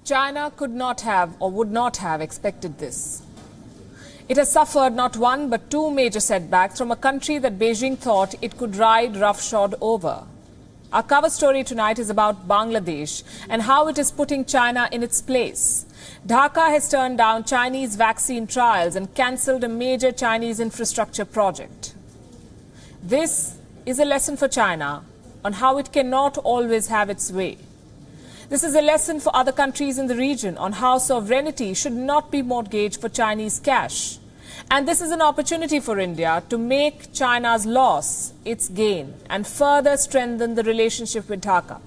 China could not have or would not have expected this. It has suffered not one but two major setbacks from a country that Beijing thought it could ride roughshod over. Our cover story tonight is about Bangladesh and how it is putting China in its place. Dhaka has turned down Chinese vaccine trials and cancelled a major Chinese infrastructure project. This is a lesson for China on how it cannot always have its way. This is a lesson for other countries in the region on how sovereignty should not be mortgaged for Chinese cash. And this is an opportunity for India to make China's loss its gain and further strengthen the relationship with Dhaka.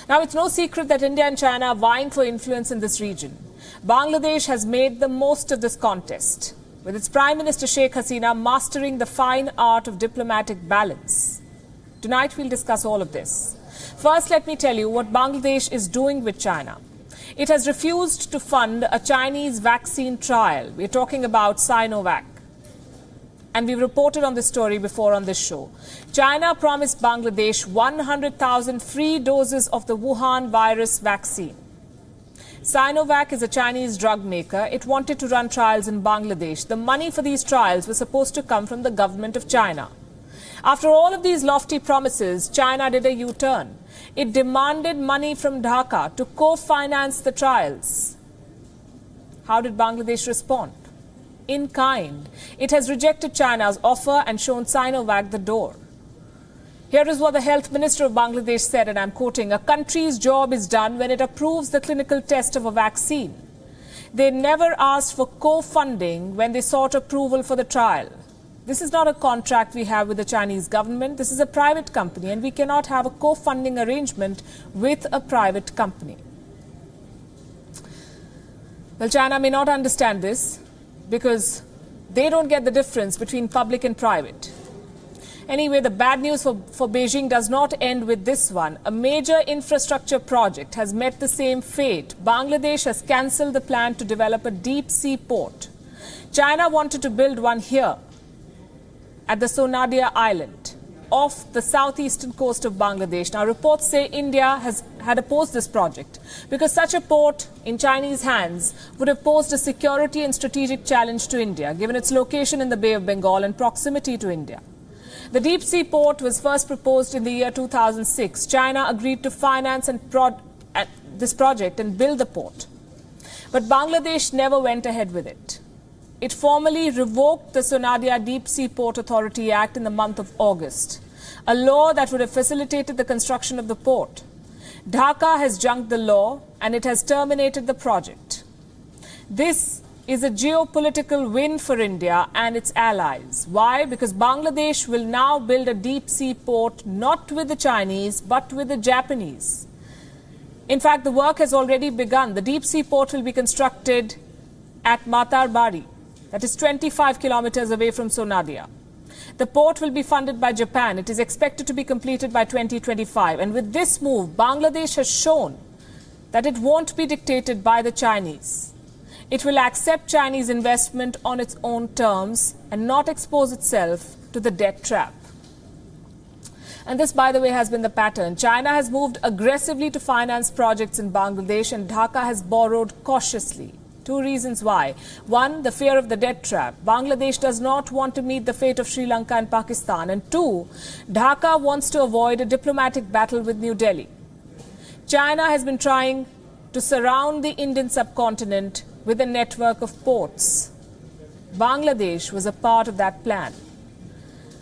Now, it's no secret that India and China are vying for influence in this region. Bangladesh has made the most of this contest, with its Prime Minister Sheikh Hasina mastering the fine art of diplomatic balance. Tonight, we'll discuss all of this. First, let me tell you what Bangladesh is doing with China. It has refused to fund a Chinese vaccine trial. We're talking about Sinovac. And we've reported on this story before on this show. China promised Bangladesh 100,000 free doses of the Wuhan virus vaccine. Sinovac is a Chinese drug maker. It wanted to run trials in Bangladesh. The money for these trials was supposed to come from the government of China. After all of these lofty promises, China did a U-turn. It demanded money from Dhaka to co-finance the trials. How did Bangladesh respond? In kind. It has rejected China's offer and shown Sinovac the door. Here is what the Health Minister of Bangladesh said, and I'm quoting, "A country's job is done when it approves the clinical test of a vaccine. They never asked for co-funding when they sought approval for the trial. This is not a contract we have with the Chinese government. This is a private company, and we cannot have a co-funding arrangement with a private company." Well, China may not understand this because they don't get the difference between public and private. Anyway, the bad news for Beijing does not end with this one. A major infrastructure project has met the same fate. Bangladesh has cancelled the plan to develop a deep-sea port. China wanted to build one here at the Sonadia Island, off the southeastern coast of Bangladesh. Now, reports say India had opposed this project because such a port in Chinese hands would have posed a security and strategic challenge to India, given its location in the Bay of Bengal and proximity to India. The deep-sea port was first proposed in the year 2006. China agreed to finance this project and build the port. But Bangladesh never went ahead with it. It formally revoked the Sonadia Deep Sea Port Authority Act in the month of August, a law that would have facilitated the construction of the port. Dhaka has junked the law and it has terminated the project. This is a geopolitical win for India and its allies. Why? Because Bangladesh will now build a deep sea port not with the Chinese but with the Japanese. In fact, the work has already begun. The deep sea port will be constructed at Matarbari. That is 25 kilometers away from Sonadia. The port will be funded by Japan. It is expected to be completed by 2025. And with this move, Bangladesh has shown that it won't be dictated by the Chinese. It will accept Chinese investment on its own terms and not expose itself to the debt trap. And this, by the way, has been the pattern. China has moved aggressively to finance projects in Bangladesh, and Dhaka has borrowed cautiously. Two reasons why. One, the fear of the debt trap. Bangladesh does not want to meet the fate of Sri Lanka and Pakistan. And two, Dhaka wants to avoid a diplomatic battle with New Delhi. China has been trying to surround the Indian subcontinent with a network of ports. Bangladesh was a part of that plan.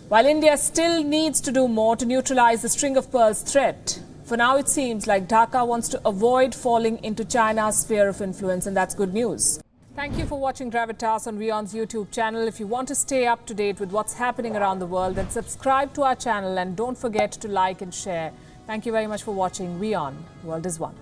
While India still needs to do more to neutralize the string of pearls threat, for now, it seems like Dhaka wants to avoid falling into China's sphere of influence, and that's good news. Thank you for watching Gravitas on WION's YouTube channel. If you want to stay up to date with what's happening around the world, then subscribe to our channel and don't forget to like and share. Thank you very much for watching. WION, World is One.